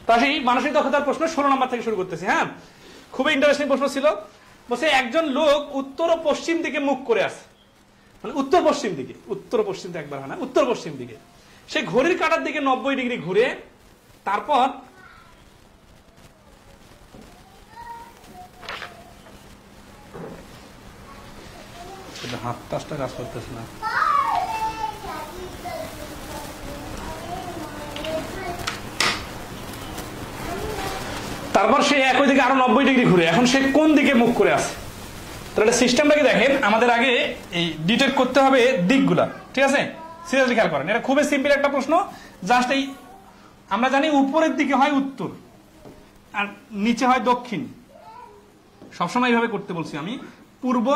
তা সেই মানসিক দক্ষতার প্রশ্ন 16 নম্বর থেকে শুরু করতেছি। হ্যাঁ, খুবই ইন্টারেস্টিং প্রশ্ন ছিল। বলছে একজন লোক উত্তর ও পশ্চিম দিকে মুখ করে আছে, মানে উত্তর পশ্চিম দিকে, উত্তর পশ্চিম তো একবার হয় না, উত্তর পশ্চিম দিকে। সে ঘড়ির কাঁটার দিকে 90 ডিগ্রি ঘুরে তারপর হাত টাচটা কাজ করতেছে না। তারপর সে একই দিকে আরো 90 ডিগ্রি ঘুরে, এখন সে কোন দিকে মুখ করে আছে? তাহলে সিস্টেমটাকে দেখেন, আমাদের আগে এই ডিটেক্ট করতে হবে দিকগুলা, ঠিক আছে? সিরিয়াসলি খেয়াল করেন, এটা খুবই সিম্পল একটা প্রশ্ন। জাস্ট এই আমরা জানি উপরের দিকে হয় উত্তর আর নিচে হয় দক্ষিণ, সবসময় এইভাবে করতে বলছি আমি। পূর্ব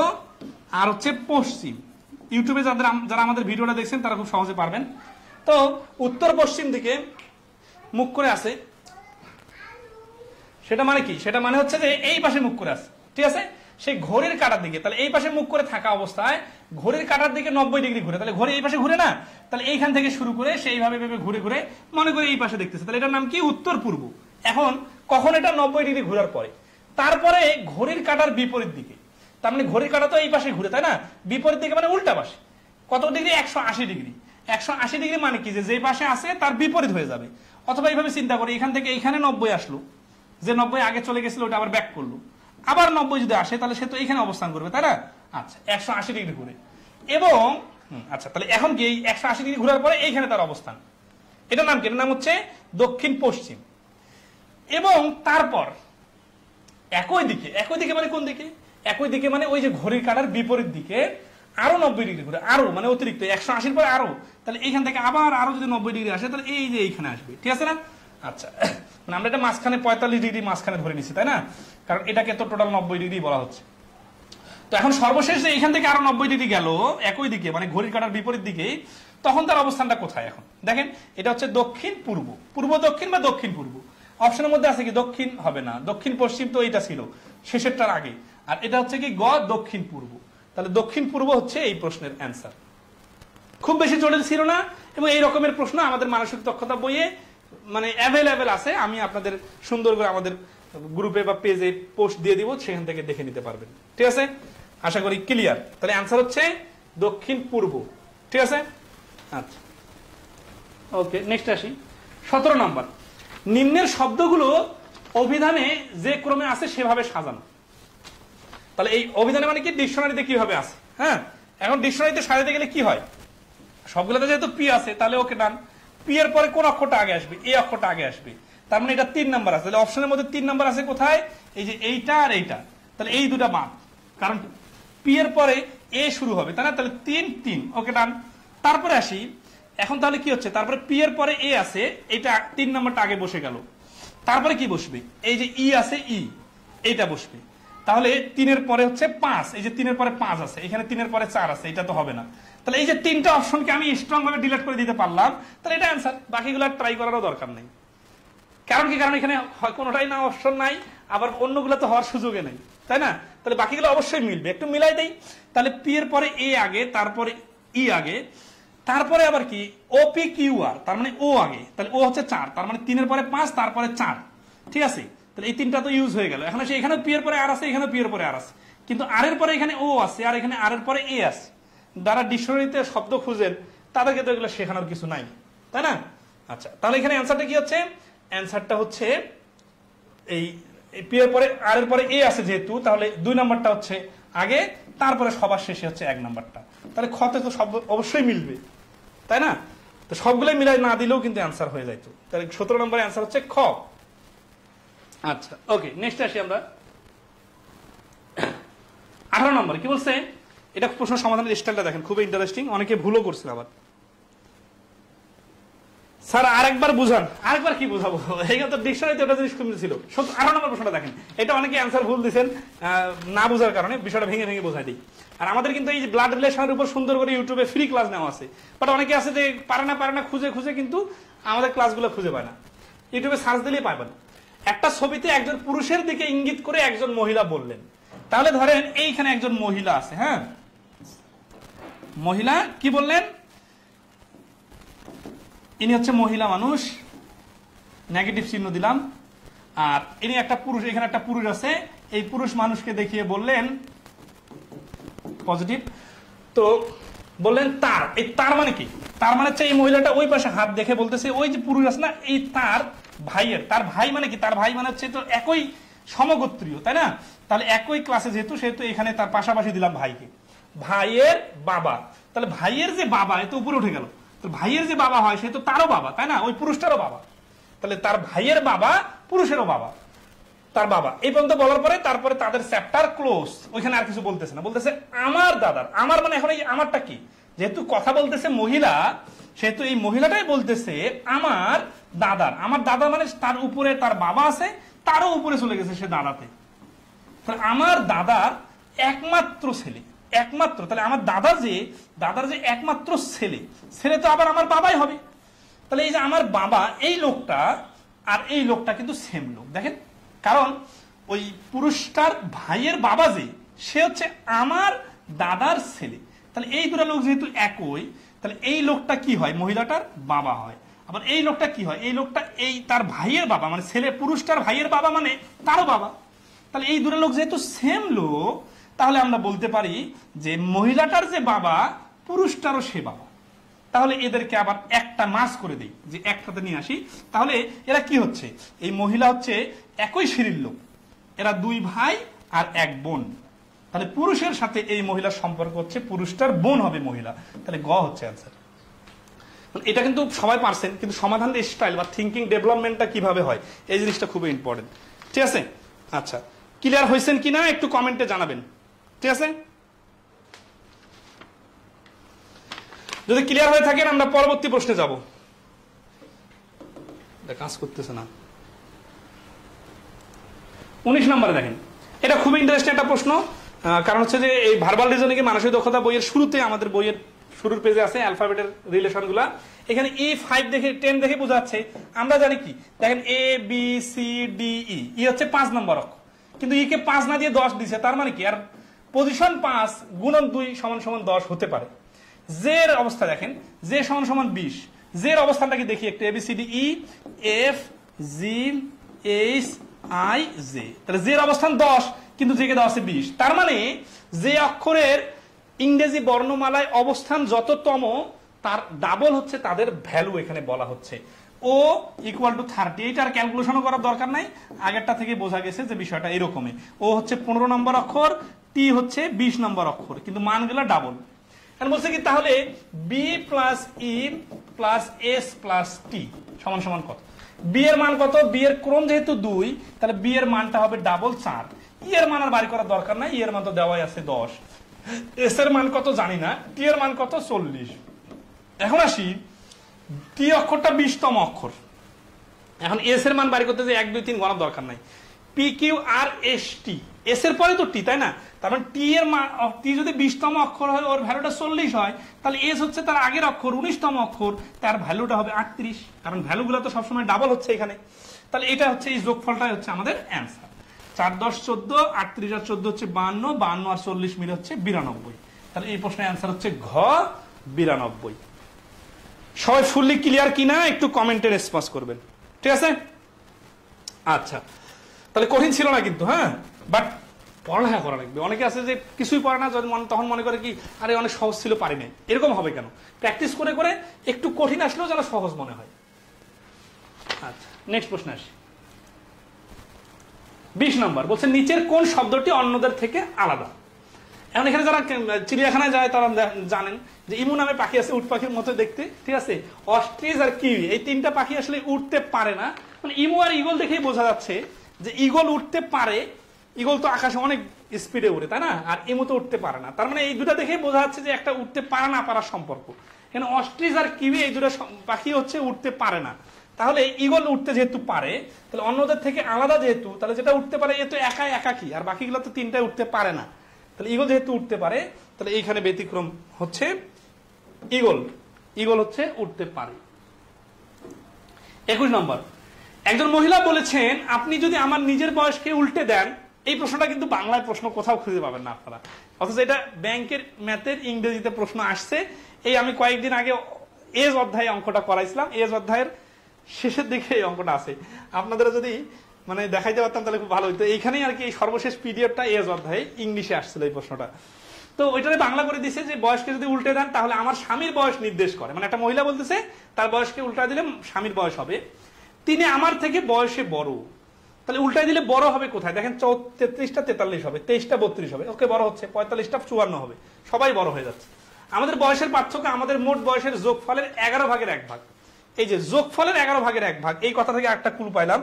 আর হচ্ছে পশ্চিম। ইউটিউবে যারা আমাদের ভিডিওটা দেখছেন তারা খুব সহজে পারবেন। তো উত্তর পশ্চিম দিকে মুখ করে আছে, সেটা মানে কি? সেটা মানে হচ্ছে যে এই পাশে মুখ করে আছে, ঠিক আছে? সেই ঘড়ির কাঁটার দিকে, তাহলে এই পাশে মুখ করে থাকা অবস্থায় ঘড়ির কাঁটার দিকে 90 ডিগ্রি ঘুরে, তাহলে ঘড়ি এই পাশে ঘুরে না, তাহলে এইখান থেকে শুরু করে সেইভাবে ঘুরে ঘুরে মনে করে এই পাশে দেখতেছে, তাহলে এটার নাম কি? উত্তর পূর্ব। এখন কখন এটা 90 ডিগ্রি ঘোরার পরে, তারপরে ঘড়ির কাঁটার বিপরীত দিকে, তার মানে ঘড়ির কাঁটা তো এই পাশে ঘুরে, তাই না? বিপরীত দিকে মানে উল্টা পাশে কত ডিগ্রি? 180 ডিগ্রি। 180 ডিগ্রি মানে কি? যে পাশে আছে তার বিপরীত হয়ে যাবে। অথবা এইভাবে চিন্তা করি, এখান থেকে এইখানে 90 আসলো, যে 90 আগে চলে গেছিল ওটা আবার ব্যাক করলো, আবার 90 যদি আসে তাহলে সে তো এইখানে অবস্থান করবে, তাই না? আচ্ছা, 180 ডিগ্রি ঘুরে। এবং আচ্ছা, তাহলে এখন কি 180 ডিগ্রি ঘোরার পরে এইখানে তার অবস্থান, এটার নাম কি? এটার নাম হচ্ছে দক্ষিণ পশ্চিম। এবং তারপর একই দিকে, একই দিকে মানে কোন দিকে? একই দিকে মানে ওই যে ঘড়ির কাঁটার বিপরীত দিকে আরো 90 ডিগ্রি ঘুরে, আরো মানে অতিরিক্ত 180 পরে আরো, তাহলে এইখান থেকে আবার আরো যদি 90 ডিগ্রি আসে তাহলে এই যে এইখানে আসবে, ঠিক আছে না? আচ্ছা, মানে আমরা এটা মাঝখানে 45 ডিগ্রি মাঝখানে ধরে নিচ্ছি, তাই না? কারণ এটাকে তো টোটাল 90 ডিগ্রি বলা হচ্ছে। তো এখন সর্বশেষ যে এইখান থেকে আরো 90 ডিগ্রি গেল একই দিকে মানে ঘড়ির কাঁটার বিপরীত দিকে, তখন তার অবস্থানটা কোথায়? এখন দেখেন, এটা হচ্ছে দক্ষিণ পূর্ব, পূর্ব দক্ষিণ বা দক্ষিণ পূর্ব। অপশনের মধ্যে আছে কি? দক্ষিণ হবে না, দক্ষিণ পশ্চিম তো এইটা ছিল শেষেরটার আগে, আর এটা হচ্ছে কি গ দক্ষিণ পূর্ব। তাহলে দক্ষিণ পূর্ব হচ্ছে এই প্রশ্নের অ্যান্সার। খুব বেশি জটিল ছিল না, এবং এই রকমের প্রশ্ন আমাদের মানসিক দক্ষতা বইয়ে মানে অ্যাভেলেবেল আছে। আমি আপনাদের সুন্দর করে আমাদের গ্রুপে বা পেজে পোস্ট দিয়ে দিব, সেখান থেকে দেখে নিতে পারবেন, ঠিক আছে? আশা করি ক্লিয়ার। তাহলে অ্যান্সার হচ্ছে দক্ষিণ পূর্ব, ঠিক আছে? আচ্ছা, ওকে, নেক্সট আসি। 17 নম্বর, নিম্নের শব্দগুলো অভিধানে যে ক্রমে আছে সেভাবে সাজানো। তাহলে এই অভিধানে মানে কি? ডিকশনারিতে কিভাবে আছে। হ্যাঁ, এখন ডিকশনারিতে সাজাতে গেলে কি হয়? সবগুলোতে যেহেতু পি আছে তাহলে ওকে ডান। পি এর পরে কোন অক্ষরটা আগে আসবে? এ অক্ষরটা আগে আসবে, তার মানে এটা 3 নাম্বার আছে। তাহলে অপশনের মধ্যে 3 নাম্বার আছে কোথায়? এই যে এইটা আর এইটা, তাহলে এই দুটা বাদ, কারণ পি এর পরে এ শুরু হবে, তাই না? তাহলে 3 3, ওকে ডান। তারপরে আসি, এখন তাহলে কি হচ্ছে? তারপরে পি এর পরে এ আছে, এটা 3 নাম্বারটা আগে বসে গেল। তারপরে কি বসবে? এই যে ই আছে, ই, এইটা বসবে। তাহলে 3 এর পরে হচ্ছে 5, এই যে 3 এর পরে 5 আছে, এখানে 3 এর পরে 4 আছে, এটা তো হবে না। তাহলে এই যে 3টা অপশনকে আমি স্ট্রং ভাবে ডিলিট করে দিতে পারলাম, তাহলে এটা অ্যান্সার। বাকিগুলো ট্রাই করারও দরকার নেই। কারণ কি? কারণ এখানে কোনোটাই না অপশন নাই, আবার অন্যগুলো তো হওয়ার সুযোগে নেই, তাই না? তাহলে বাকিগুলো অবশ্যই মিলবে। একটু মিলাই দেই, তাহলে পি এর পরে এ আগে, তারপরে ই আগে, তারপরে আবার কি ও পি কিউ আর, তার মানে ও আগে, তাহলে ও হচ্ছে 4, তার মানে 3 এর পরে 5, তারপরে 4, ঠিক আছে? তাহলে এই 3টা তো ইউজ হয়ে গেল। এখন এখানে পি এর পরে আর আছে, এখানে পি এর পরে আর আছে, কিন্তু আর এর পরে এখানে ও আছে, আর এখানে আর এর পরে এ আছে। যারা ডিকশনারিতে শব্দ খুঁজেন তাদেরকে তো এগুলো শেখানোর কিছু নাই, তাই না? আচ্ছা, তাহলে এখানে অ্যান্সারটা কি হচ্ছে? অ্যান্সারটা হচ্ছে এই পি এর পরে আর এর পরে এ আছে যেহেতু, তাহলে 2 নাম্বারটা হচ্ছে আগে, তারপরে সবার শেষে হচ্ছে 1 নাম্বারটা। তাহলে খতে তো সব অবশ্যই মিলবে, তাই না? তো সবগুলোই মিলাই না দিলেও কিন্তু অ্যান্সার হয়ে যাইতো। তাহলে 17 নম্বরের অ্যান্সার হচ্ছে খ। আচ্ছা, ওকে, নেক্সট আসি আমরা 18 নম্বর। কি বলছে? এটা প্রশ্ন সমাধানের স্টাইলটা দেখেন, খুবই ইন্টারেস্টিং। অনেকে ভুলও করছিল আবার। স্যার আরেকবার বুঝান। আরেকবার কি বুঝাবো? এইখানে তো ডিকশনারিতে ওটা জিনিস কমে ছিল। 18 নম্বর প্রশ্নটা দেখেন, এটা অনেকে অ্যান্সার ভুল দিচ্ছেন না বুঝার কারণে। বিষয়টা ভেঙে ভেঙে বোঝাই দিই। আর আমাদের কিন্তু এই যে ব্লাড রিলেশনের উপর সুন্দর করে ইউটিউবে ফ্রি ক্লাস নেওয়া আছে, বাট অনেকে আছে যে পারে না খুঁজে খুঁজে কিন্তু আমাদের ক্লাসগুলো খুঁজে পায় না। ইউটিউবে সার্চ দিলেই পাবেন। একটা ছবিতে একজন পুরুষের দিকে ইঙ্গিত করে একজন মহিলা বললেন। তাহলে ধরেন এইখানে একজন মহিলা আছে, হ্যাঁ, মহিলা কি বললেন? ইনি হচ্ছে মহিলা মানুষ, নেগেটিভ চিহ্ন দিলাম। আর ইনি একটা পুরুষ, এখানে একটা পুরুষ আছে, এই পুরুষ মানুষকে দেখিয়ে বললেন পজিটিভ। তো বললেন তার, এই তার মানে কি? তার মানে হচ্ছে এই মহিলাটা ওই পাশে হাত দেখে বলতেছে ওই যে পুরুষ আছে না, এই তার ভাইয়ের, তার ভাই মানে কি? তার ভাই মানে হচ্ছে তো একই সমগোত্রীয়, তাই না? তাহলে একই ক্লাসে যেহেতু, সেহেতু এখানে তার পাশাপাশি দিলাম ভাইকে, ভাইয়ের বাবা। তাহলে ভাইয়ের যে বাবা, এ তো উপরে উঠে গেল, তো ভাইয়ের যে বাবা হয় সে তো তারও বাবা, তাই না? ওই পুরুষটারও বাবা। তাহলে তার ভাইয়ের বাবা পুরুষেরও বাবা, তার বাবা। এই পর্যন্ত বলার পরে তারপরে তাদের চ্যাপ্টার ক্লোজ। ওইখানে আর কিছু বলতেছে না, বলতেছে আমার দাদার। আমার মানে এখন এই আমারটা কি? যেহেতু কথা বলতেছে মহিলা, সেহেতু এই মহিলাটাই বলতেছে আমার দাদার। আমার দাদা মানে তার উপরে তার বাবা আছে, তারও উপরে চলে গেছে সে দাদাতে। তাহলে আমার দাদার একমাত্র ছেলে, একমাত্র। তাহলে আমার দাদার যে একমাত্র ছেলে, ছেলে তো আবার আমার বাবাই হবে। তাহলে এই যে আমার বাবা, এই লোকটা আর এই লোকটা কিন্তু সেম লোক, দেখেন। কারণ ওই পুরুষটার ভাইয়ের বাবা যে, সে হচ্ছে আমার দাদার ছেলে। তাহলে এই দুটো লোক যেহেতু একই, তাহলে এই লোকটা কি হয়? মহিলাটার বাবা হয়। আবার এই লোকটা কি হয়? এই লোকটা এই তার ভাইয়ের বাবা, মানে ছেলে পুরুষটার ভাইয়ের বাবা মানে তারও বাবা। তাহলে এই দুটো লোক যেহেতু সেম লোক, তাহলে আমরা বলতে পারি যে মহিলাটার যে বাবা, পুরুষটারও সে বাবা। তাহলে এদেরকে আবার একটা মাস করে দেই, যে একটাতে নিয়ে আসি। তাহলে এরা কি হচ্ছে? এই মহিলা হচ্ছে একই সিঁড়ির লোক, এরা দুই ভাই আর এক বোন। তাহলে পুরুষের সাথে এই মহিলার সম্পর্ক হচ্ছে, পুরুষটার বোন হবে মহিলা। তাহলে গ হচ্ছে অ্যান্সার। এটা কিন্তু সবাই পারছেন, কিন্তু সমাধানের স্টাইল বা থিঙ্কিং ডেভেলপমেন্টটা কিভাবে হয়, এই জিনিসটা খুবই ইম্পর্টেন্ট। ঠিক আছে? আচ্ছা, ক্লিয়ার হয়েছেন কিনা একটু কমেন্টে জানাবেন। ঠিক আছে? যদি ক্লিয়ার হয়ে থাকেন আমরা পরবর্তী প্রশ্নে যাব। কাজ করতেছে না। 19 নম্বরে দেখেন, এটা খুবই ইন্টারেস্টিং একটা প্রশ্ন। কারণ হচ্ছে যে এই ভার্বাল রিজনিং এর মানসিক দক্ষতা বইয়ের শুরুতে, আমাদের বইয়ের শুরুর পেজে আছে অ্যালফাবেটের রিলেশন গুলা। এখানে E5 দেখে 10 দেখে বোঝাচ্ছে। আমরা জানি কি, দেখেন ABCDE, ই হচ্ছে 5 নম্বর অক্ষর, কিন্তু ই কে 5 না দিয়ে 10 দিছে। তার মানে কি? আর পজিশন 5 গুণন 2 সমান সমান 10 হতে পারে। জের অবস্থা দেখেন, জে সমান সমান 20। জের অবস্থানটা কি দেখি একটু, ABCDE FGHI জে। তাহলে জের অবস্থান 10, কিন্তু জে কে দেওয়া আছে 20। তার মানে যে অক্ষরের ইংরেজি বর্ণমালায় অবস্থান যততম, তার ডাবল হচ্ছে তাদের ভ্যালু এখানে বলা হচ্ছে। ও ইকুয়াল টু 30। এইটার ক্যালকুলেশনও করার দরকার নাই, আগেরটা থেকে বোঝা গেছে যে বিষয়টা এরকমই। ও হচ্ছে 15 নম্বর অক্ষর, টি হচ্ছে 20 নম্বর অক্ষর, কিন্তু মানগুলো ডাবল। এখন বলছে কি, তাহলে B plus E plus S plus টি সমান সমান কত? বি এর মান কত? বি এর ক্রম যেহেতু 2, তাহলে বি এর মানটা হবে ডাবল 4। ই এর মান আর বাড়ি করার দরকার নাই, ই এর মান তো দেওয়াই আছে 10। এস এর মান কত জানি না, টি এর মান কত? 40। এখন আসি, টি অক্ষরটা 20তম অক্ষর। এখন এস এর মান বাড়ি করতে যে 1 2 3 গণার দরকার নাই। P Q R S T, S এর পরে তো টি, তাই না? তার মানে টি এর মান, টি যদি 20তম অক্ষর হয়, ওর ভ্যালুটা 40 হয়, তাহলে এস হচ্ছে তার আগের অক্ষর, 19তম অক্ষর, তার ভ্যালুটা হবে 38। কারণ ভ্যালুগুলো তো সবসময় ডাবল হচ্ছে এখানে। তাহলে এটা হচ্ছে, এই যোগফলটাই হচ্ছে আমাদের অ্যান্সার। 4 10 14, 38 আর 14 হচ্ছে 52, 52 আর 40 মিলে হচ্ছে 92। তাহলে এই প্রশ্নের অ্যান্সার হচ্ছে ঘ 92। সবাই ফুললি ক্লিয়ার কিনা একটু কমেন্টে রেসপন্স করবেন। ঠিক আছে? আচ্ছা, তাহলে কঠিন ছিল না কিন্তু, হ্যাঁ, বাট পড়ালেখা করা লাগবে। অনেকে আছে যে কিছুই পড়ে না, তখন মনে করে কি, আরে অনেক সহজ ছিল, পারি নাই। এরকম হবে কেন? প্র্যাকটিস করে করে একটু কঠিন আসলেও যেন সহজ মনে হয়। আচ্ছা, নেক্সট প্রশ্ন আসি। 20 নম্বর বলছে, নিচের কোন শব্দটি অন্যদের থেকে আলাদা? এখন এখানে যারা চিড়িয়াখানায় যায় তারা জানেন যে ইমু নামে পাখি আছে, উট পাখির মতো দেখতে। ঠিক আছে? অস্ট্রিচ আর কিউই, এই 3টা পাখি আসলে উঠতে পারে না। মানে ইমু আর ঈগল দেখেই বোঝা যাচ্ছে যে ঈগল উঠতে পারে। ঈগল তো আকাশে অনেক স্পিডে উড়ে, তাই না? আর ইমু তো উঠতে পারে না। তার মানে এই দুটা দেখেই বোঝা যাচ্ছে যে একটা উঠতে পারে না পারার সম্পর্ক। এখানে অস্ট্রিচ আর কিউই, এই দুটো পাখি হচ্ছে উঠতে পারে না। তাহলে ঈগল উঠতে যেহেতু পারে, তাহলে অন্যদের থেকে আলাদা যেহেতু, তাহলে যেটা উঠতে পারে এ তো একাকি, আর বাকিগুলো তো 3টায় উঠতে পারে না। তাহলে ঈগল যেহেতু উঠতে পারে, তাহলে এইখানে ব্যতিক্রম হচ্ছে ঈগল। ঈগল হচ্ছে উঠতে পারে। 21 নম্বর, একজন মহিলা বলেছেন, আপনি যদি আমার নিজের বয়সকে উল্টে দেন। এই প্রশ্নটা কিন্তু বাংলায় প্রশ্ন কোথাও খুঁজে পাবেন না আপনারা, অথচ এটা ব্যাংকের ম্যাথের ইংরেজিতে প্রশ্ন আসছে। এই আমি কয়েকদিন আগে এজ অধ্যায়ে অঙ্কটা করাইছিলাম। এজ অধ্যায়ের শেষের দিকে এই অঙ্কটা আছে, আপনাদের যদি মানে দেখাইতে পারতাম তাহলে খুব ভালো হতো। এইখানেই আর কি এই সর্বশেষ পিডিএফটা এজ অধ্যায়ে ইংলিশে আসছিল এই প্রশ্নটা। তো ওইটারে বাংলা করে দিছে যে বয়সকে যদি উল্টে দেন তাহলে আমার স্বামীর বয়স নির্দেশ করে, মানে একটা মহিলা বলতেছে তার বয়সকে উল্টায় দিলে স্বামীর বয়স হবে, তিনি আমার থেকে বয়সে বড়, তাহলে উল্টায় দিলে বড় হবে কোথায়? দেখেন 33টা 43 হবে, 23টা 32 হবে, ওকে বড় হচ্ছে, 45টা 54 হবে, সবাই বড় হয়ে যাচ্ছে। আমাদের বয়সের পার্থক্য আমাদের মোট বয়সের যোগফলের 11/1 এই যে যোগফলের 11/1 এই কথা থেকে একটা ক্লু পাইলাম,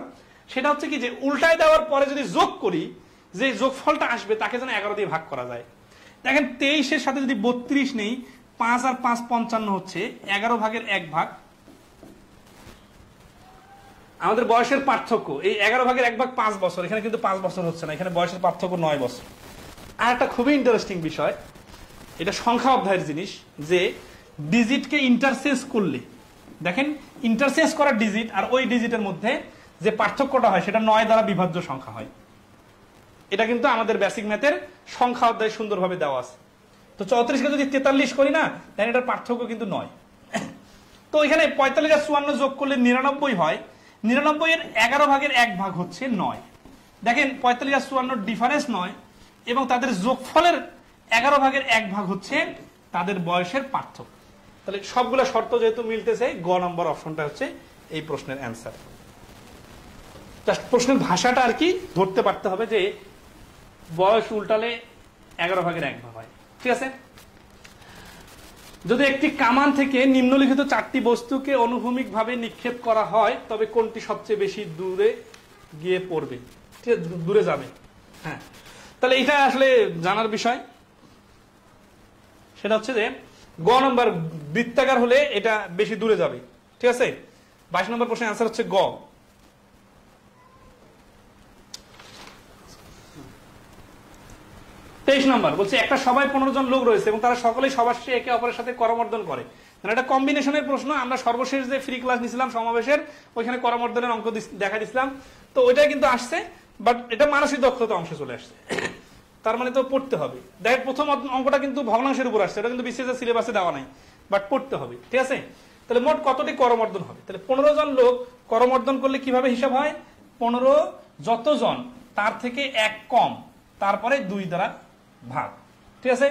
সেটা হচ্ছে কি যে উল্টায় দেওয়ার পরে যদি যোগ করি যে যোগফলটা আসবে তাকে যেন 11 দিয়ে ভাগ করা যায়। দেখেন 23-এর সাথে যদি 32 নেই, 5 আর 5 55 হচ্ছে, 11/1 আমাদের বয়সের পার্থক্য এই 11/1 5 বছর, এখানে কিন্তু 5 বছর হচ্ছে না, এখানে বয়সের পার্থক্য 9 বছর। আর একটা খুবই ইন্টারেস্টিং বিষয়, এটা সংখ্যা অধ্যায়ের জিনিস, যে ডিজিটকে ইন্টারচেঞ্জ করলে দেখেন ইন্টারচেঞ্জ করা ডিজিট আর ওই ডিজিটের মধ্যে যে পার্থক্যটা হয় সেটা 9 দ্বারা বিভাজ্য সংখ্যা হয়। এটা কিন্তু আমাদের বেসিক ম্যাথের সংখ্যা অধ্যায়ে সুন্দরভাবে দেওয়া আছে। তো 34কে যদি 43 করি না, তাহলে এটার পার্থক্য কিন্তু 9। তো এখানে 45 আর 54 যোগ করলে 99 হয়, 99 এর 11/1 হচ্ছে 9। দেখেন 45 আর 54 ডিফারেন্স 9 এবং তাদের যোগফলের 11/1 হচ্ছে তাদের বয়সের পার্থক্য। তাহলে সবগুলো শর্ত যেহেতু মিলতেছে, গ নম্বর অপশনটা হচ্ছে এই প্রশ্নের অ্যান্সার। জাস্ট প্রশ্নের ভাষাটা আর কি ধরতে পারতে হবে যে বয়স উল্টালে 11/1 হয়, ঠিক আছে। যদি একটি কামান থেকে নিম্নলিখিত 4টি বস্তুকে অনুভূমিক ভাবে নিক্ষেপ করা হয় তবে কোনটি সবচেয়ে বেশি দূরে গিয়ে পড়বে, ঠিক আছে, দূরে যাবে। হ্যাঁ, তাহলে এটা আসলে জানার বিষয়, সেটা হচ্ছে যে গ নম্বর বৃত্তাকার হলে এটা বেশি দূরে যাবে, ঠিক আছে। 22 নম্বর প্রশ্নের অ্যান্সার হচ্ছে গ। 23 নম্বর বলছে একটা সবাই 15 জন লোক রয়েছে এবং তারা সকলেই সবার শেষে একে অপরের সাথে করমর্দন করে। এটা কম্বিনেশনের প্রশ্ন। আমরা সর্বশেষ যে ফ্রি ক্লাস নিয়েছিলাম সমাবেশের, ওইখানে করমর্দনের অঙ্ক দেখা দিছিলাম, তো ওইটাই কিন্তু আসছে, বাট এটা মানসিক দক্ষতা অংশে চলে আসছে, তার মানে তো পড়তে হবে। দেখ প্রথম অঙ্কটা কিন্তু ভগ্নাংশের উপর আসছে, এটা কিন্তু বিশেষ সিলেবাসে দেওয়া নাই, বাট পড়তে হবে, ঠিক আছে। তাহলে মোট কতটি করমর্দন হবে? তাহলে 15 জন লোক করমর্দন করলে কিভাবে হিসাব হয়? 15 যতজন তার থেকে 1 কম, তারপরে 2 দ্বারা ভাগ, ঠিক আছে।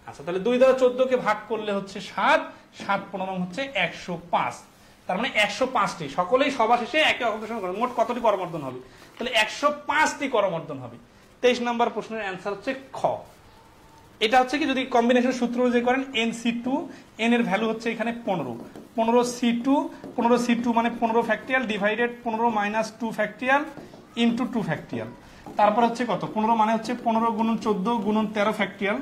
আচ্ছা, তাহলে 2 দ্বারা 14কে ভাগ করলে হচ্ছে 7, 7 15 হচ্ছে 105, তার মানে 105টি, সকলেই সবার শেষে একে অপরের সঙ্গে মোট কতটি করমর্দন হবে? তাহলে 105টি করমর্দন হবে। 23 নম্বর প্রশ্নের অ্যান্সার হচ্ছে খ। এটা হচ্ছে কি যদি কম্বিনেশন সূত্র অনুযায়ী করেন, NC2, n এর ভ্যালু হচ্ছে এখানে 15, 15C2 মানে 15 factorial divided 15 - 2 factorial into 2 factorial, তারপর হচ্ছে কত 15 মানে হচ্ছে 15 × 14 × 13 ফ্যাক্টরিয়াল,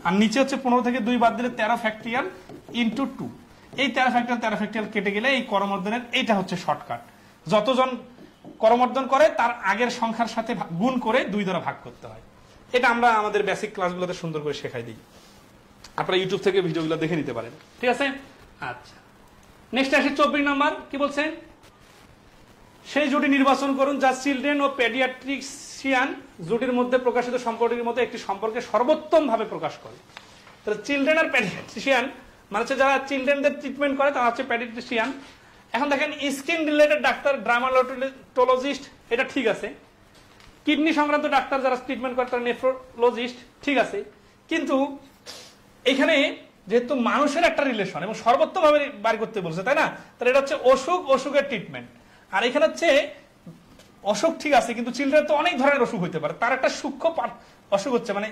আর নিচে হচ্ছে 15 থেকে 2 বাদ দিলে 13 ফ্যাক্টরিয়াল ইন্টু 2। এই 13 ফ্যাক্টরিয়াল কেটে গেলে এই করমর্দনের এইটা হচ্ছে শর্টকাট। যতজন করমর্দন করে তার আগের সংখ্যার সাথে গুণ করে 2 দ্বারা ভাগ করতে হয়। এটা আমরা আমাদের বেসিক ক্লাসগুলোতে সুন্দর করে শেখাই দিই, আপনারা ইউটিউব থেকে ভিডিওগুলো দেখে নিতে পারেন, ঠিক আছে। আচ্ছা, নেক্সট আসে 24 নম্বর, কি বলছেন? সেই জুটি নির্বাচন করুন যা চিলড্রেন ও পেডিয়াট্রিশিয়ান জুটির মধ্যে প্রকাশিত সম্পর্কের মধ্যে একটি সম্পর্কে সর্বোত্তম ভাবে প্রকাশ করে। তাহলে চিলড্রেন আর পেডিয়াট্রিশিয়ান মানে হচ্ছে যারা চিলড্রেনদের ট্রিটমেন্ট করে তারা হচ্ছে পেডিয়াট্রিশিয়ান। এখন দেখেন স্কিন রিলেটেড ডাক্তার ডার্মাটোলজিস্ট, এটা ঠিক আছে। কিডনি সংক্রান্ত ডাক্তার যারা ট্রিটমেন্ট করে তারা নেফ্রোলজিস্ট, ঠিক আছে। কিন্তু এখানে যেহেতু মানুষের একটা রিলেশন এবং সর্বোত্তম ভাবে বার করতে বলছে, তাই না, তাহলে এটা হচ্ছে অসুখের ট্রিটমেন্ট। আর এখানে হচ্ছে অসুখ ঠিক আছে, কিন্তু চিলড্রেন তো অনেক ধরনের অসুখ হইতে পারে, তার একটা সূক্ষ্ম অসুখ হচ্ছে মানে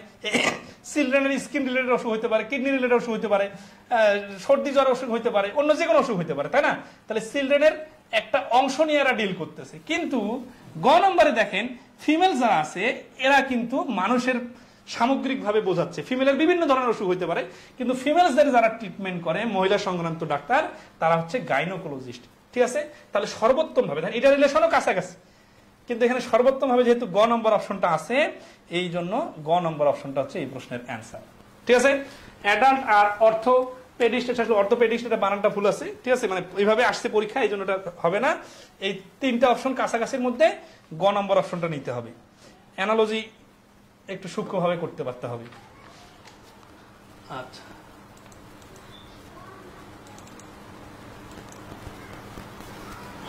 চিলড্রেনের স্কিন রিলেটেড অসুখ হইতে পারে, কিডনি রিলেটেড অসুখ হইতে পারে, সর্দি জ্বর অসুখ হইতে পারে, অন্য যে কোনো অসুখ হইতে পারে, তাই না। তাহলে চিলড্রেনের একটা অংশ নিয়ে এরা ডিল করতেছে। কিন্তু গ নম্বরে দেখেন ফিমেল যারা আছে এরা কিন্তু মানুষের সামগ্রিকভাবে বোঝাচ্ছে, ফিমেলের বিভিন্ন ধরনের অসুখ হইতে পারে, কিন্তু ফিমেলসদের যারা ট্রিটমেন্ট করে মহিলা সংক্রান্ত ডাক্তার তারা হচ্ছে গাইনোকোলজিস্ট, ঠিক আছে। তাহলে সর্বোত্তম ভাবে এটা রিলেশনও কাছাকাছি, কিন্তু এখানে সর্বোত্তম ভাবে যেহেতু গ নম্বর অপশনটা আছে, এই জন্য গ নম্বর অপশনটা হচ্ছে এই প্রশ্নের অ্যান্সার, ঠিক আছে। অ্যাডাল্ট আর অর্থোপেডিস্ট, আসলে অর্থোপেডিস্ট এটা বানানটা ভুল আছে, ঠিক আছে, মানে এইভাবে আসছে পরীক্ষা, এই জন্য এটা হবে না। এই 3টা অপশন কাছাকাছির মধ্যে গ নম্বর অপশনটা নিতে হবে, অ্যানালজি একটু সূক্ষ্মভাবে করতে পারতে হবে। আচ্ছা,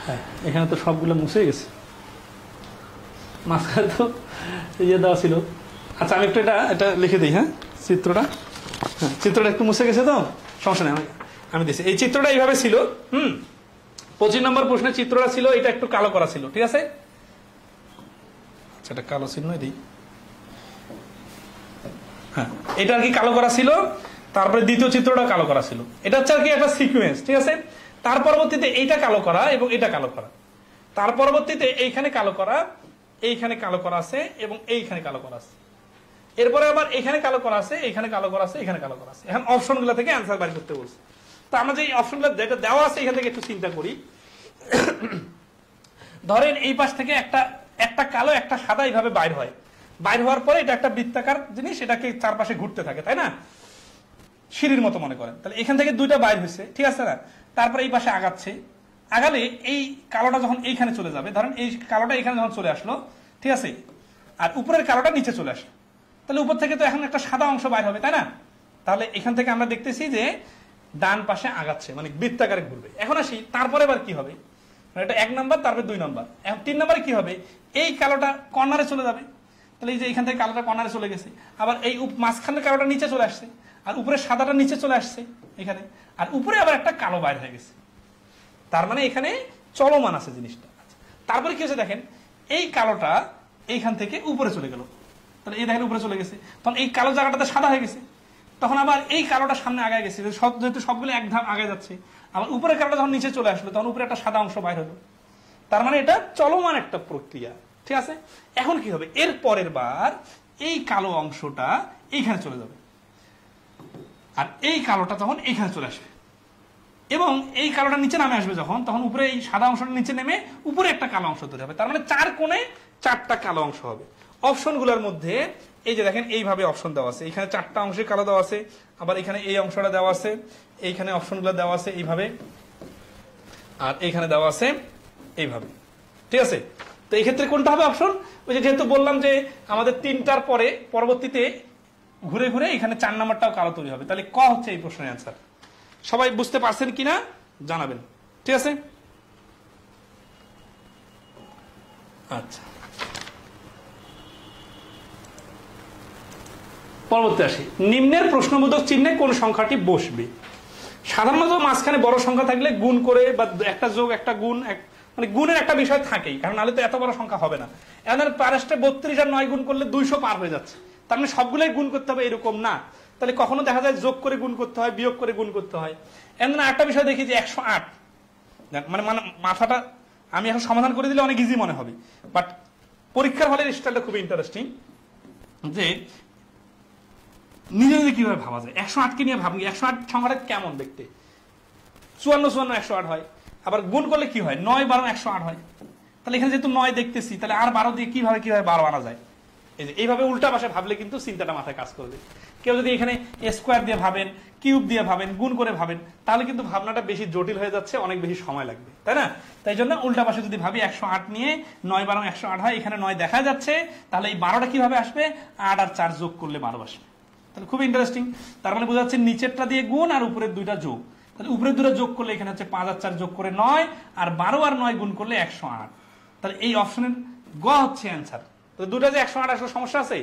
হ্যাঁ এখানে তো সবগুলো মুছে গেছে, মাঝখানে তো ইয়ে দেওয়া ছিল। আচ্ছা আমি একটু এটা লিখে দিই। হ্যাঁ চিত্রটা, হ্যাঁ চিত্রটা একটু মুছে গেছে তো সমস্যা নেই, আমি দিচ্ছি। এই চিত্রটা এইভাবে ছিল। 25 নম্বর প্রশ্নের চিত্রটা ছিল, এটা একটু কালো করা ছিল, ঠিক আছে। আচ্ছা এটা কালো চিহ্ন দিই। হ্যাঁ এটা আর কি কালো করা ছিল, তারপরে দ্বিতীয় চিত্রটা কালো করা ছিল। এটা হচ্ছে আর কি একটা সিকুয়েন্স, ঠিক আছে। তার পরবর্তীতে এইটা কালো করা এবং এটা কালো করা, তার পরবর্তীতে এইখানে কালো করা, এইখানে কালো করা আছে এবং এইখানে কালো করা আছে, এরপরে আবার এখানে কালো করা আছে, এইখানে কালো করা আছে, এখানে কালো করা আছে। এখন অপশনগুলো থেকে অ্যান্সার বাড়ি করতে বলছে। তো আমরা যে অপশনগুলো যেটা দেওয়া আছে এখান থেকে একটু চিন্তা করি। ধরেন এই পাশ থেকে একটা কালো একটা সাদা এইভাবে বাইর হয়, বাইর হওয়ার পরে এটা একটা বৃত্তাকার জিনিস, এটাকে চারপাশে ঘুরতে থাকে, তাই না, সিঁড়ির মতো মনে করেন। তাহলে এখান থেকে দুইটা বাইর হয়েছে, ঠিক আছে না। তারপরে এই পাশে আগাচ্ছে, আগালে এই কালোটা যখন এইখানে চলে যাবে, ধরেন এই কালোটা এখানে যখন চলে আসলো, ঠিক আছে, আর উপরের কালোটা নিচে চলে আসলো, তাহলে উপর থেকে তো এখন একটা সাদা অংশ বাইর হবে, তাই না। তাহলে এখান থেকে আমরা দেখতেছি যে ডান পাশে আগাচ্ছে, মানে বৃত্তাকারে ঘুরবে। এখন আসি তারপরে এবার কি হবে, এটা 1 নম্বর, তারপরে 2 নম্বর। এখন 3 নম্বরে কি হবে, এই কালোটা কর্নারে চলে যাবে, তাহলে এই যে এখান থেকে কালোটা কর্নারে চলে গেছে, আবার এই মাঝখানের কালোটা নিচে চলে আসছে, আর উপরে সাদাটা নিচে চলে আসছে এখানে, আর উপরে আবার একটা কালো বাইর হয়ে গেছে। তার মানে এখানে চলমান আছে জিনিসটা। তারপরে কি হচ্ছে দেখেন, এই কালোটা এইখান থেকে উপরে চলে গেল, তাহলে এই দেখেন উপরে চলে গেছে, তখন এই কালো জায়গাটাতে সাদা হয়ে গেছে, তখন আবার এই কালোটা সামনে আগায় গেছে, যেহেতু সবগুলো এক ধাপ আগে যাচ্ছে, আবার উপরে কালোটা যখন নিচে চলে আসলো তখন উপরে একটা সাদা অংশ বাইর হলো। তার মানে এটা চলমান একটা প্রক্রিয়া, ঠিক আছে। এখন কি হবে, এর পরের বার এই কালো অংশটা এইখানে চলে যাবে, আর এই কালোটা তখন এইখানে চলে আসবে, এবং এই কালোটা নিচে নামে আসবে যখন, তখন উপরে এই সাদা অংশটা নিচে নেমে উপরে একটা কালো অংশ তৈরি হবে। তার মানে 4 কোণে 4টা কালো অংশ হবে। অপশনগুলোর মধ্যে এই যে দেখেন এইভাবে অপশন দেওয়া আছে, এখানে 4টা অংশে কালো দেওয়া আছে, আবার এখানে এই অংশটা দেওয়া আছে, এইখানে অপশনগুলো দেওয়া আছে এইভাবে, আর এইখানে দেওয়া আছে এইভাবে, ঠিক আছে। তো এই ক্ষেত্রে কোনটা হবে অপশন, ওই যে যেহেতু বললাম যে আমাদের 3টার পরে পরবর্তীতে ঘুরে ঘুরে এখানে 4 নম্বরটাও কালো তৈরি হবে, তাহলে ক হচ্ছে এই প্রশ্নের অ্যান্সার। সবাই বুঝতে পারছেন কিনা জানাবেন, ঠিক আছে। আচ্ছা পরবর্তী আসি, নিম্নের প্রশ্নবোধক চিহ্নে কোন সংখ্যাটি বসবে। সাধারণত মাঝখানে বড় সংখ্যা থাকলে গুণ করে বা একটা যোগ একটা গুণ, মানে গুণের একটা বিষয় থাকেই, কারণ নাহলে তো এত বড় সংখ্যা হবে না। এখন পারেস্টে 32 আর 9 গুণ করলে 200 পার হয়ে যাচ্ছে, তার মানে সবগুলোই গুণ করতে হবে এরকম না। তাহলে কখনো দেখা যায় যোগ করে গুণ করতে হয়, বিয়োগ করে গুণ করতে হয়। এমন একটা বিষয় দেখি যে 108, মানে মাথাটা আমি এখন সমাধান করে দিলে অনেক ইজি মনে হবে, বাট পরীক্ষার হলের স্টাইলটা খুব ইন্টারেস্টিং, যে নিজে নিজে কিভাবে ভাবা যায়। 108কে নিয়ে ভাবি, 108 সংখ্যাটা কেমন দেখতে, 54 108 হয়, আবার গুণ করলে কি হয়, 9 12 108 হয়। তাহলে এখানে যেহেতু 9 দেখতেছি, তাহলে আর 12 দিয়ে কিভাবে 12 আনা যায়। এই যে এইভাবে উল্টা পাশে ভাবলে কিন্তু চিন্তাটা মাথায় কাজ করবে। কেউ যদি এখানে স্কোয়ার দিয়ে ভাবেন, কিউব দিয়ে ভাবেন, গুণ করে ভাবেন, তাহলে কিন্তু ভাবনাটা বেশি জটিল হয়ে যাচ্ছে, অনেক বেশি সময় লাগবে, তাই না। তাই জন্য উল্টা পাশে যদি ভাবি 108 নিয়ে 9 12 108 হয়, এখানে 9 দেখা যাচ্ছে, তাহলে এই 12টা কিভাবে আসবে, 8 আর 4 যোগ করলে 12 আসবে। তাহলে খুব ইন্টারেস্টিং। তার মানে বোঝা যাচ্ছে নিচেরটা দিয়ে গুণ আর উপরের 2টা যোগ, তাহলে উপরের 2টা যোগ করলে এখানে হচ্ছে 5 আর 4 যোগ করে 9, আর 12 আর 9 গুণ করলে 108। তাহলে এই অপশনের গ হচ্ছে অ্যান্সার। তো 2টা যে 108 আসলে সমস্যা আছে,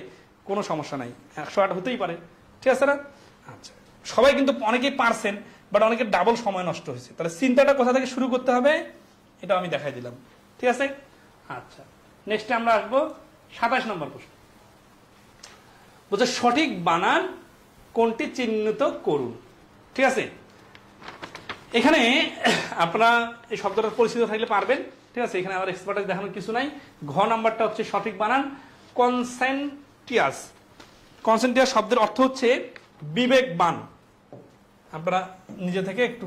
কোনো সমস্যা নাই, 108 হতেই পারে, ঠিক আছে না। আচ্ছা সবাই কিন্তু অনেকেই পারছেন, বাট অনেকের ডাবল সময় নষ্ট হয়েছে। তাহলে চিন্তাটা কোথা থেকে শুরু করতে হবে এটা আমি দেখাই দিলাম, ঠিক আছে। আচ্ছা নেক্সটে আমরা আসবো 27 নম্বর প্রশ্ন, বলছে সঠিক বানান কোনটি চিহ্নিত করুন, ঠিক আছে। এখানে আপনারা এই শব্দটার পরিচিত থাকলে পারবেন, ঠিক আছে। এখানে আবার এক্সপার্টাইজ দেখানোর কিছু নাই। ঘ নাম্বারটা হচ্ছে সঠিক বানান কনসেন্টিয়াস। কনসেন্টিয়াস শব্দের অর্থ হচ্ছে বিবেকবান। আপনারা নিজে থেকে একটু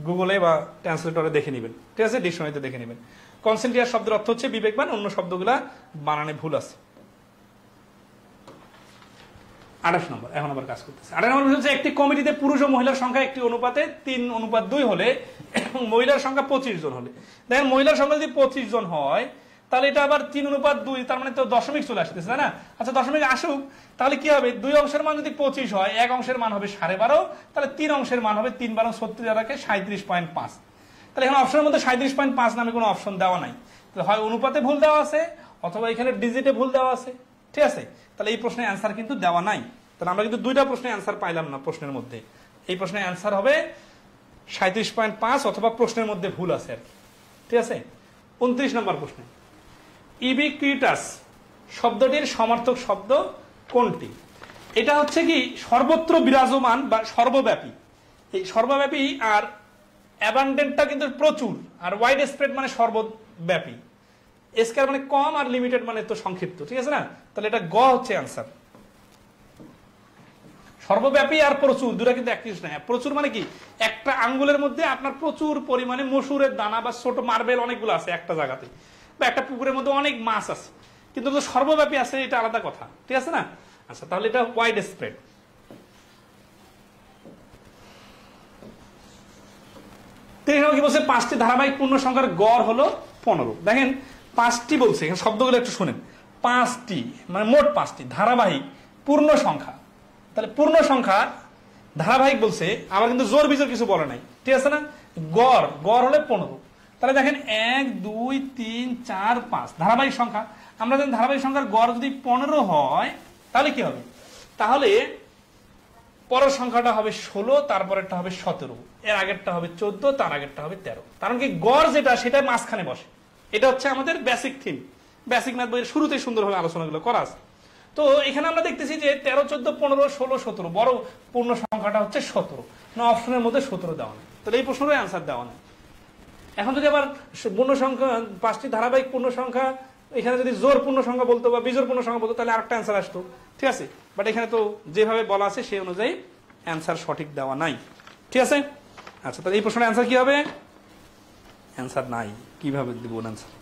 গুগলে বা ট্রান্সলেটরে দেখে নেবেন, ঠিক আছে, ডিকশনারিতে দেখে নেবেন। কনসেন্টিয়াস শব্দের অর্থ হচ্ছে বিবেকবান, অন্য শব্দগুলা বানানে ভুল আছে। 28 নম্বর এখন আবার কাজ করতেছে। 28 নম্বর হচ্ছে একটি কমিটিতে পুরুষ ও মহিলার সংখ্যা একটি অনুপাতে 3:2 হলে এবং মহিলার সংখ্যা 25 জন হলে। দেখেন মহিলার সংখ্যা যদি 25 জন হয়, তাহলে এটা আবার 3:2, তার মানে তো দশমিক চলে আসতেছে, তাই না। আচ্ছা দশমিক আসুক, তাহলে কি হবে, 2 অংশের মান যদি 25 হয়, 1 অংশের মান হবে 12.5, তাহলে 3 অংশের মান হবে 3 12 36 37.5। তাহলে এখানে অপশনের মধ্যে 37.5 নামে কোনো অপশন দেওয়া নাই, তাহলে হয় অনুপাতে ভুল দেওয়া আছে অথবা এখানে ডিজিটে ভুল দেওয়া আছে। ঠিক আছে, তাহলে এই প্রশ্নের অ্যান্সার কিন্তু দেওয়া নাই। তাহলে আমরা কিন্তু দুইটা প্রশ্নের অ্যান্সার পাইলাম না প্রশ্নের মধ্যে। এই প্রশ্নের অ্যান্সার হবে 37.5 অথবা প্রশ্নের মধ্যে ভুল আছে আর কি। ঠিক আছে, 29 নম্বর প্রশ্ন, ইবিকুইটাস শব্দটির সমার্থক শব্দ কোনটি? এটা হচ্ছে কি সর্বত্র বিরাজমান বা সর্বব্যাপী। এই সর্বব্যাপী আর অ্যাবান্ডেন্টটা কিন্তু প্রচুর, আর ওয়াইড স্প্রেড মানে সর্বব্যাপী, স্কয়ার মানে কম, আর লিমিটেড মানে তো সংক্ষিপ্ত। ঠিক আছে না, তাহলে এটা গ হচ্ছে অ্যান্সার। সর্বব্যাপী আর প্রচুর দুটা কিন্তু একই জিনিস না। প্রচুর মানে কি একটা আঙ্গুলের মধ্যে আপনার প্রচুর পরিমাণে মসুরের দানা বা ছোট মার্বেল অনেকগুলো আছে একটা জায়গাতে, বা একটা পুকুরের মধ্যে অনেক মাছ আছে, কিন্তু সর্বব্যাপী আছে এটা আলাদা কথা। ঠিক আছে না, আচ্ছা তাহলে এটা ওয়াইড স্প্রেড। কি বলছে, 5টি ধারাবাহিক পূর্ণ সংখ্যার গড় হলো 15। দেখেন 5টি বলছে, এখানে শব্দগুলো একটু শুনেন। 5টি মানে মোট 5টি ধারাবাহিক পূর্ণ সংখ্যা, তাহলে পূর্ণ সংখ্যা ধারাবাহিক বলছে, আবার কিন্তু জোর বিজোর কিছু বলে নাই। ঠিক আছে না, গড় গড় হলে 15। তাহলে দেখেন 1 2 3 4 5 ধারাবাহিক সংখ্যা। আমরা জানি ধারাবাহিক সংখ্যার গড় যদি 15 হয় তাহলে কি হবে, তাহলে পরের সংখ্যাটা হবে 16, তারপরেরটা হবে 17, এর আগেরটা হবে 14, তার আগেরটা হবে 13। কারণ কি গড় যেটা সেটা মাঝখানে বসে। এটা হচ্ছে আমাদের বেসিক থিম, বেসিক ম্যাথ বইয়ের শুরুতেই সুন্দরভাবে আলোচনাগুলো করা আছে। তো এখানে আমরা দেখতেছি যে 13 14 15 16 17, বড় পূর্ণ সংখ্যাটা হচ্ছে 17, না অপশনের মধ্যে 17 দেওয়া নেই, তাহলে এই প্রশ্নের অ্যান্সার দেওয়া নেই। এখন যদি আবার পূর্ণ সংখ্যা 5টি ধারাবাহিক পূর্ণ সংখ্যা, এখানে যদি জোর পূর্ণ সংখ্যা বলতো বা বিজোর পূর্ণ সংখ্যা বলতো তাহলে আরেকটা অ্যান্সার আসতো। ঠিক আছে, বাট এখানে তো যেভাবে বলা আছে সেই অনুযায়ী অ্যান্সার সঠিক দেওয়া নাই। ঠিক আছে, আচ্ছা তাহলে এই প্রশ্নের অ্যান্সার কি হবে? অ্যান্সার নাই, কিভাবে দিব অ্যান্সার?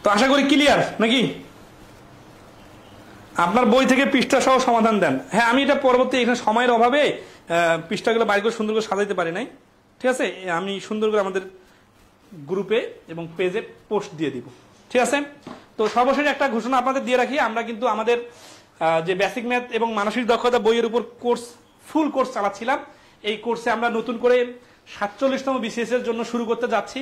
তো আশা করি ক্লিয়ার নাকি? আপনার বই থেকে পৃষ্ঠা সহ সমাধান দেন। হ্যাঁ, আমি এটা পরবর্তী এখানে সময়ের অভাবে পৃষ্ঠাগুলো বাইর করে সুন্দর করে সাজাইতে পারি নাই। ঠিক আছে, আমি সুন্দর করে আমাদের গ্রুপে এবং পেজে পোস্ট দিয়ে দিব। ঠিক আছে, তো সর্বশেষ একটা ঘোষণা আপনাদের দিয়ে রাখি, আমরা কিন্তু আমাদের যে বেসিক ম্যাথ এবং মানসিক দক্ষতা বইয়ের উপর কোর্স, ফুল কোর্স চালাচ্ছিলাম। এই কোর্সে আমরা নতুন করে 47তম বিসিএস এর জন্য শুরু করতে যাচ্ছি।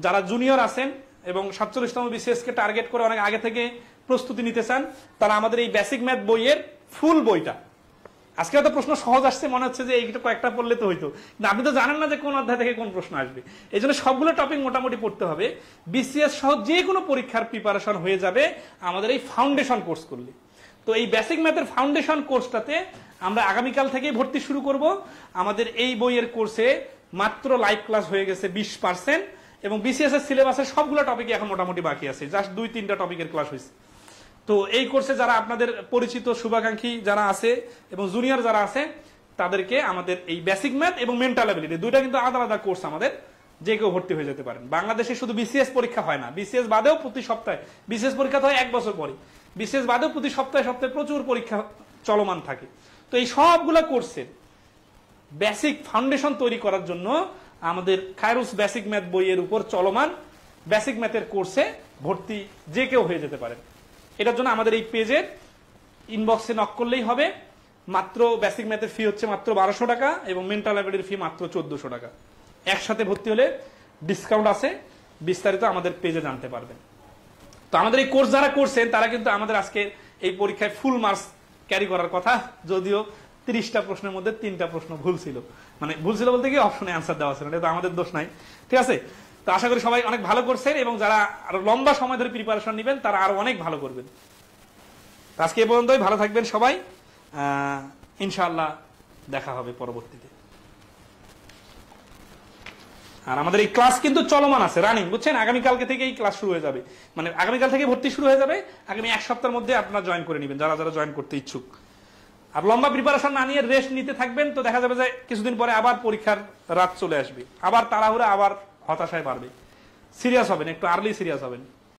যারা জুনিয়র আছেন এবং 47তম বিসিএস কে টার্গেট করে অনেক আগে থেকে প্রস্তুতি নিতে চান, তারা আমাদের এই বেসিক ম্যাথ বইয়ের ফুল বইটা, আজকে হয়তো প্রশ্ন সহজ আসছে, মনে হচ্ছে যে এইটা কয়েকটা পড়লে তো হইতো, কিন্তু আপনি তো জানেন না যে কোন অধ্যায় থেকে কোন প্রশ্ন আসবে। এই জন্য সবগুলো টপিক মোটামুটি পড়তে হবে। বিসিএস সহ যে কোনো পরীক্ষার প্রিপারেশন হয়ে যাবে আমাদের এই ফাউন্ডেশন কোর্স করলে। তো এই বেসিক ম্যাথের ফাউন্ডেশন কোর্সটাতে আমরা আগামীকাল থেকেই ভর্তি শুরু করব। আমাদের এই বইয়ের কোর্সে মাত্র লাইভ ক্লাস হয়ে গেছে 20%, এবং বিসিএস এর সিলেবাসের সবগুলো টপিক এখন মোটামুটি বাকি আছে, জাস্ট 2-3টা টপিকের ক্লাস হয়েছে। তো এই কোর্সে যারা আপনাদের পরিচিত শুভাকাঙ্ক্ষী যারা আছে এবং জুনিয়র যারা আছে, তাদেরকে আমাদের এই বেসিক ম্যাথ এবং মেন্টাল অ্যাবিলিটি দুইটা কিন্তু আলাদা আলাদা কোর্স, আমাদের যে কেউ ভর্তি হয়ে যেতে পারেন। বাংলাদেশে শুধু বিসিএস পরীক্ষা হয় না, বিসিএস বাদেও প্রতি সপ্তাহে, বিসিএস পরীক্ষা তো হয় 1 বছর পরে, বিসিএস বাদেও প্রতি সপ্তাহে সপ্তাহে প্রচুর পরীক্ষা চলমান থাকে। তো এই সবগুলা কোর্সের বেসিক ফাউন্ডেশন তৈরি করার জন্য আমাদের খায়রুস বেসিক ম্যাথ বইয়ের উপর চলমান বেসিক ম্যাথের কোর্সে ভর্তি যে কেউ হয়ে যেতে পারেন। এটার জন্য আমাদের এই পেজের ইনবক্সে নক করলেই হবে। মাত্র বেসিক ম্যাথের ফি হচ্ছে মাত্র 1200 টাকা এবং মেন্টাল অ্যাবিলিটির ফি মাত্র 1400 টাকা। একসাথে ভর্তি হলে ডিসকাউন্ট আছে, বিস্তারিত আমাদের পেজে জানতে পারবেন। তো আমাদের এই কোর্স যারা করছেন তারা কিন্তু আমাদের আজকে এই পরীক্ষায় ফুল মার্কস ক্যারি করার কথা, যদিও 30টা প্রশ্নের মধ্যে 3টা প্রশ্ন ভুল ছিল। মানে ভুল ছিল বলতে কি অপশনে অ্যান্সার দেওয়া ছিল, এটা তো আমাদের দোষ নাই। ঠিক আছে, তো আশা করি সবাই অনেক ভালো করছেন এবং যারা আরো লম্বা সময় ধরে প্রিপারেশন নেবেন তারা আরো অনেক ভালো করবেন। আজকে এ পর্যন্তই, ভালো থাকবেন সবাই, ইনশাআল্লাহ দেখা হবে পরবর্তীতে। আর আমাদের এই ক্লাস কিন্তু চলমান আছে, রানিং, বুঝছেন? আগামীকালকে থেকে এই ক্লাস শুরু হয়ে যাবে, মানে আগামীকাল থেকে ভর্তি শুরু হয়ে যাবে। আগামী 1 সপ্তাহের মধ্যে আপনারা জয়েন করে নেবেন যারা যারা জয়েন করতে ইচ্ছুক। আর লম্বা প্রিপারেশন না নিয়ে রেস্ট নিতে থাকবেন, তো দেখা যাবে যে কিছুদিন পরে আবার পরীক্ষার রাত চলে আসবে, আবার তাড়াহুড়া, আবার হতাশায় পারবে। সিরিয়াস হবেন, একটু আর্লি সিরিয়াস হবেন।